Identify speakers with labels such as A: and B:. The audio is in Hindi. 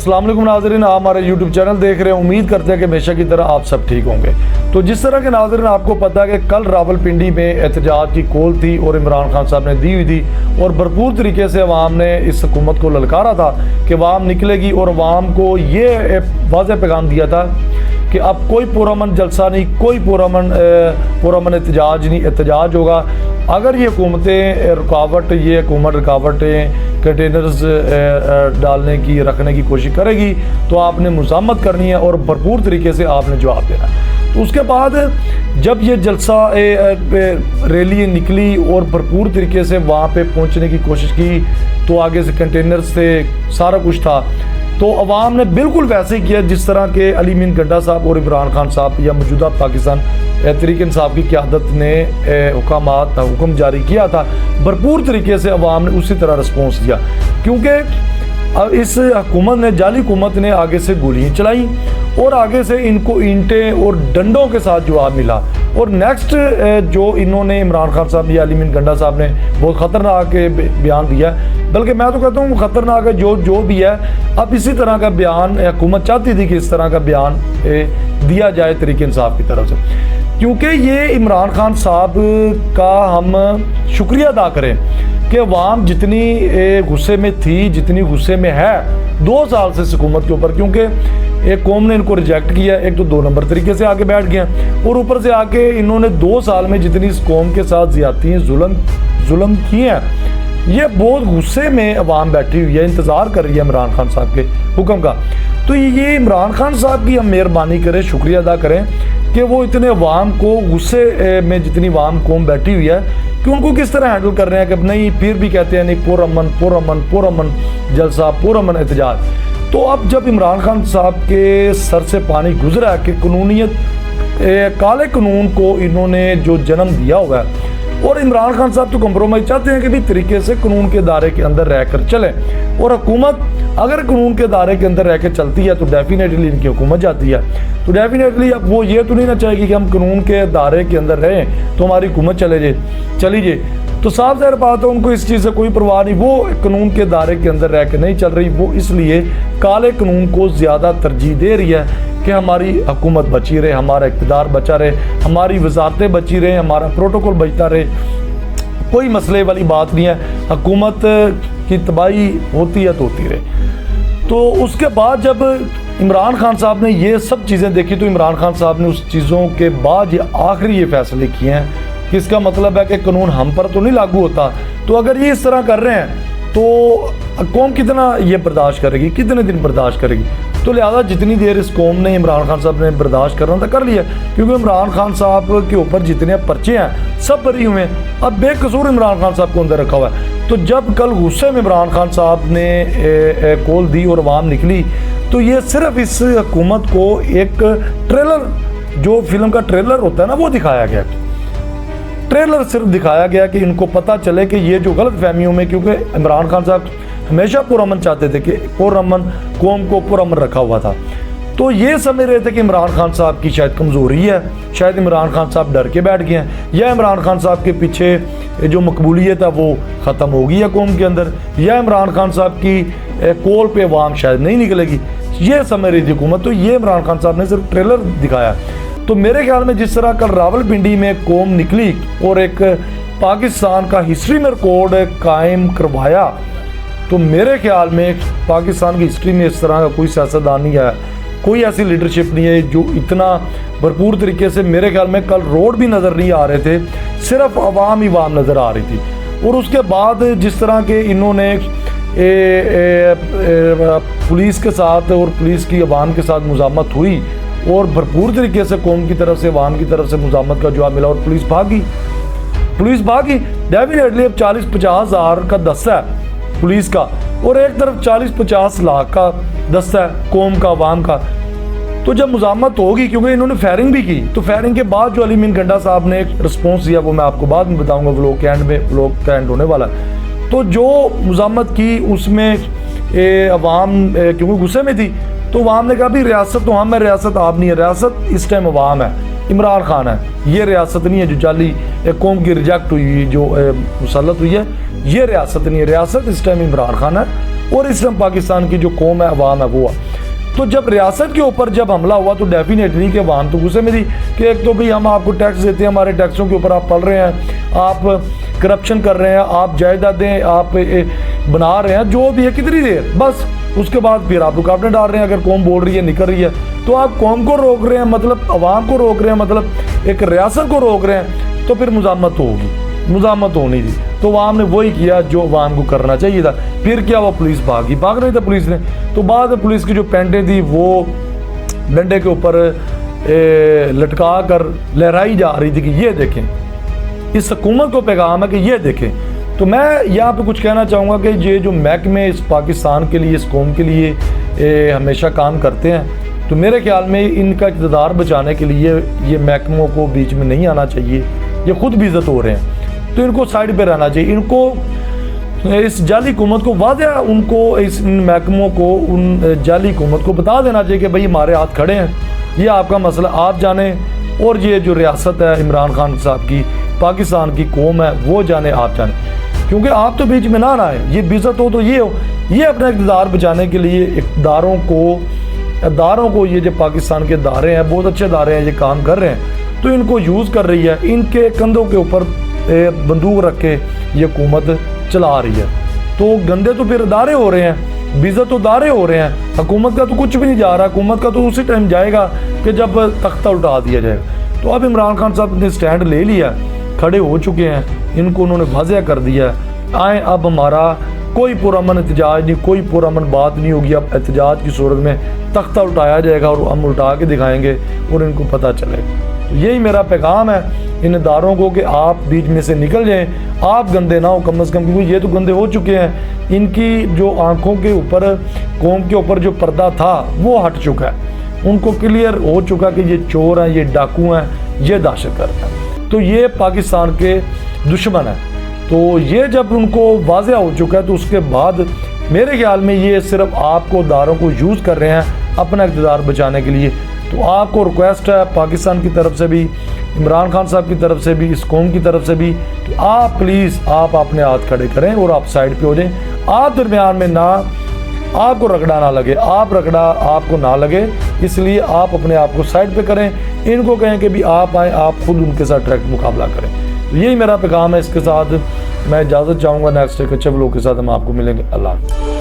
A: अस्सलाम वालेकुम नाज़रीन, आप हमारे YouTube चैनल देख रहे हैं। उम्मीद करते हैं कि हमेशा की तरह आप सब ठीक होंगे। तो जिस तरह के नाज़रीन आपको पता है कि कल रावलपिंडी में एहतजाज की कॉल थी और इमरान खान साहब ने दी हुई थी और भरपूर तरीके से अवाम ने इस हुकूमत को ललकारा था कि अवाम निकलेगी और अवाम को ये वाज़ेह पैगाम दिया था कि अब कोई पुरअमन जलसा नहीं, कोई पुरअमन एहतजाज नहीं, एहतजाज होगा। अगर ये हुकूमतें रुकावटें कंटेनर्स डालने की रखने की कोशिश करेगी तो आपने मुज़ामत करनी है और भरपूर तरीके से आपने जवाब देना है। तो उसके बाद जब ये जलसा रैली निकली और भरपूर तरीके से वहाँ पे पहुँचने की कोशिश की तो आगे से कंटेनर्स से सारा कुछ था, तो अवाम ने बिल्कुल वैसे ही किया जिस तरह के अली मीन गंडा साहब और इमरान खान साहब या मौजूदा पाकिस्तान तहरीक इंसाफ की क़यादत ने हुक्म जारी किया था। भरपूर तरीके से अवाम ने उसी तरह रिस्पॉन्स दिया, क्योंकि इस हुकूमत ने, जाली हुकूमत ने आगे से गोलियाँ चलाई और आगे से इनको ईंटें और डंडों के साथ जवाब मिला। और नेक्स्ट जो इन्होंने इमरान खान साहब या अली मीन गंडा साहब ने बहुत ख़तरनाक बयान दिया, बल्कि मैं तो कहता हूँ ख़तरनाक है जो भी है। अब इसी तरह का बयान हुकूमत चाहती थी कि इस तरह का बयान दिया जाए तहरीक इंसाफ की तरफ से, क्योंकि ये इमरान खान साहब का हम शुक्रिया अदा करें कि अवाम जितनी गुस्से में थी, जितनी गुस्से में है 2 साल से इस हुकूमत के ऊपर, क्योंकि एक कौम ने इनको रिजेक्ट किया, एक तो 2 नंबर तरीके से आके बैठ गया और ऊपर से आके इन्होंने 2 साल में जितनी इस कौम के साथ ज़्यादती जुल्म किए हैं, ये बहुत गुस्से में अवाम बैठी हुई है, इंतज़ार कर रही है इमरान खान साहब के हुक्म का। तो ये इमरान खान साहब की हम मेहरबानी करें, शुक्रिया अदा करें कि वो इतने अवाम को गुस्से में जितनी अवाम कौम बैठी हुई है कि उनको किस तरह हैंडल कर रहे हैं कि नहीं, फिर भी कहते हैं नहीं पुरअमन जलसा, पुरअमन एहतजाज। तो अब जब इमरान खान साहब के सर से पानी गुजरा कि कानूनियत, काले कानून को इन्होंने जो जन्म दिया हुआ है, और इमरान खान साहब तो कंप्रोमाइज़ चाहते हैं कि भी तरीके से कानून के दायरे के अंदर रहकर चलें, और हुकूमत अगर कानून के दायरे के अंदर रह कर चलती है तो डेफिनेटली इनकी हुकूमत जाती है। तो डेफिनेटली अब वो ये तो नहीं ना चाहेगी कि हम कानून के दायरे के अंदर रहें तो हमारी हुकूमत चली जाए। तो साफ ज़ाहिर बात है उनको इस चीज़ से कोई परवाह नहीं, वो कानून के दायरे के अंदर रह कर नहीं चल रही, वो इसलिए काले कानून को ज़्यादा तरजीह दे रही है कि हमारी हुकूमत बची रहे, हमारा इक़्तिदार बचा रहे, हमारी वजारतें बची रहे, हमारा प्रोटोकॉल बचता रहे। कोई मसले वाली बात नहीं है, हुकूमत की तबाही होती है तो होती रहे। तो उसके बाद जब इमरान खान साहब ने ये सब चीज़ें देखी तो इमरान खान साहब ने उस चीज़ों के बाद ये फैसले किए हैं कि इसका मतलब है कि कानून हम पर तो नहीं लागू होता। तो अगर ये इस तरह कर रहे हैं तो कौम कितना ये बर्दाश्त करेगी, कितने दिन बर्दाश्त करेगी। तो लिहाजा जितनी देर इस कौम ने, इमरान खान साहब ने बर्दाश्त करना था कर लिया, क्योंकि इमरान खान साहब के ऊपर जितने पर्चे हैं सब बरी हुए हैं। अब बेकसूर इमरान खान साहब को अंदर रखा हुआ है। तो जब कल गुस्से में इमरान खान साहब ने कॉल दी और अवाम निकली तो ये सिर्फ इस हुकूमत को एक ट्रेलर, जो फिल्म का ट्रेलर होता है ना, वो दिखाया गया। ट्रेलर सिर्फ दिखाया गया कि इनको पता चले कि ये जो गलत फहमियों में, क्योंकि इमरान खान साहब हमेशा पुरअमन चाहते थे कि पुरअमन, कौम को पुरअमन रखा हुआ था, तो ये समझ रहे थे कि इमरान खान साहब की शायद कमज़ोरी है, शायद इमरान खान साहब डर के बैठ गए हैं, या इमरान खान साहब के पीछे जो मकबूलियत है वो ख़त्म हो गई है कौम के अंदर, या इमरान खान साहब की कॉल पे अवाम शायद नहीं निकलेगी, ये समझ रही थी हुकूमत। तो ये इमरान खान साहब ने सिर्फ ट्रेलर दिखाया। तो मेरे ख्याल में जिस तरह कल रावलपिंडी में कौम निकली और एक पाकिस्तान का हिस्ट्री में रिकॉर्ड कायम करवाया, तो मेरे ख्याल में पाकिस्तान की हिस्ट्री में इस तरह का कोई सियासतदान नहीं है, कोई ऐसी लीडरशिप नहीं है जो इतना भरपूर तरीके से, मेरे ख्याल में कल रोड भी नज़र नहीं आ रहे थे, सिर्फ अवाम ही अवाम नज़र आ रही थी। और उसके बाद जिस तरह के इन्होंने पुलिस के साथ और पुलिस की अवाम के साथ मुज़ामत हुई और भरपूर तरीके से कौम की तरफ से, अवाम की तरफ से मुज़ामत का जवाब मिला और पुलिस भागी। डेफिनेटली अब 40-50 हज़ार का दस्ता है पुलिस का और एक तरफ 40-50 लाख का दस्ता है कौम का, अवाम का। तो जब मुज़ामत होगी, क्योंकि इन्होंने फायरिंग भी की, तो फायरिंग के बाद जो अली मीन गंडा साहब ने एक रिस्पॉन्स दिया वो मैं आपको बाद में बताऊंगा, व्लॉग के एंड होने वाला है। तो जो मुज़ामत की उसमें अवाम क्योंकि गुस्से में थी, तो अवाम ने कहा भी रियासत तो हम है, रियासत आप नहीं है, रियासत इस टाइम अवाम है, इमरान खान है, ये रियासत नहीं है जो जाली कौम की रिजेक्ट हुई, जो मुसल्लत हुई है, ये रियासत नहीं है, रियासत इस टाइम इमरान खान है और इस टाइम पाकिस्तान की जो कौम है, अवाम है, वो है। तो जब रियासत के ऊपर जब हमला हुआ तो डेफिनेटली कि अवाम तो गुस्से में थी कि एक तो भाई हम आपको टैक्स देते हैं, हमारे टैक्सों के ऊपर आप पल रहे हैं, आप करप्शन कर रहे हैं, आप जायदादें आप बना रहे हैं, जो भी है, कितनी देर, बस उसके बाद फिर आप रुकावटें डाल रहे हैं। अगर कौम बोल रही है, निकल रही है, तो आप कौम को रोक रहे हैं, मतलब अवाम को रोक रहे हैं, मतलब एक रियासत को रोक रहे हैं, तो फिर मुज़ाहमत तो होगी, मुज़ाहमत होनी थी। तो अवाम ने वही किया जो अवाम को करना चाहिए था। फिर क्या, वो पुलिस भाग रही था पुलिस ने। तो बाद में पुलिस की जो पेंटें थी वो डंडे के ऊपर लटका कर लहराई जा रही थी कि ये देखें, इस हुकूमत को पैगाम है कि ये देखें। तो मैं यहाँ पे कुछ कहना चाहूँगा कि ये जो महकमे इस पाकिस्तान के लिए, इस कौम के लिए हमेशा काम करते हैं, तो मेरे ख्याल में इनका इक़्तिदार बचाने के लिए ये महकमों को बीच में नहीं आना चाहिए। ये खुद भी इज्जत हो रहे हैं, तो इनको साइड पे रहना चाहिए। इनको इस जाली हुकूमत को वाज़ेह, उनको इस महकमों को, उन जाली हुकूमत को बता देना चाहिए कि भाई हमारे हाथ खड़े हैं, ये आपका मसला आप जाने, और ये जो रियासत है इमरान खान साहब की, पाकिस्तान की कौम है, वो जाने, आप जाने। क्योंकि आप तो बीच में ना आए, ये बेइज्जत हो तो ये हो। ये अपना इक़्तिदार बचाने के लिए इदारों को ये जो पाकिस्तान के इदारे हैं, बहुत अच्छे इदारे हैं, ये काम कर रहे हैं, तो इनको यूज़ कर रही है, इनके कंधों के ऊपर बंदूक रख के ये हुकूमत चला रही है। तो गंदे तो फिर इदारे हो रहे हैं, बेइज्जत तो इदारे हो रहे हैं। हुकूमत का तो कुछ भी नहीं जा रहा, हुकूमत का तो उसी टाइम जाएगा कि जब तख्ता उल्टा दिया जाएगा। तो अब इमरान खान साहब ने स्टैंड ले लिया, खड़े हो चुके हैं, इनको उन्होंने वाज़ेह कर दिया है, आए अब हमारा कोई पुरअमन एहतजाज नहीं, कोई पुरअमन बात नहीं होगी। अब एहतजाज की सूरत में तख्ता उल्टाया जाएगा और हम उल्टा के दिखाएंगे और इनको पता चलेगा। तो यही मेरा पैगाम है इन इदारों को कि आप बीच में से निकल जाएं, आप गंदे ना हो कम से कम, क्योंकि ये तो गंदे हो चुके हैं। इनकी जो आंखों के ऊपर, कौम के ऊपर जो पर्दा था वो हट चुका है, उनको क्लियर हो चुका कि ये चोर हैं, ये डाकू हैं, ये दहशतगर्द हैं, तो ये पाकिस्तान के दुश्मन हैं। तो ये जब उनको वाज़ेह हो चुका है, तो उसके बाद मेरे ख्याल में ये सिर्फ आपको इदारों को यूज़ कर रहे हैं अपना इक़्तिदार बचाने के लिए। तो आपको रिक्वेस्ट है पाकिस्तान की तरफ से भी, इमरान खान साहब की तरफ से भी, इस कौम की तरफ से भी, कि आप प्लीज़ आप अपने हाथ खड़े करें और आप साइड पे हो जाएं। आप दरमियान में ना, आपको रगड़ा ना लगे, आप रगड़ा आपको ना लगे, इसलिए आप अपने आप को साइड पे करें। इनको कहें कि भी आप आएँ, आप खुद उनके साथ डायरेक्ट मुकाबला करें। तो यही मेरा पैगाम है। इसके साथ मैं इजाज़त चाहूँगा, नेक्स्ट एक अच्छे व्लॉग के साथ हम आपको मिलेंगे। अल्लाह।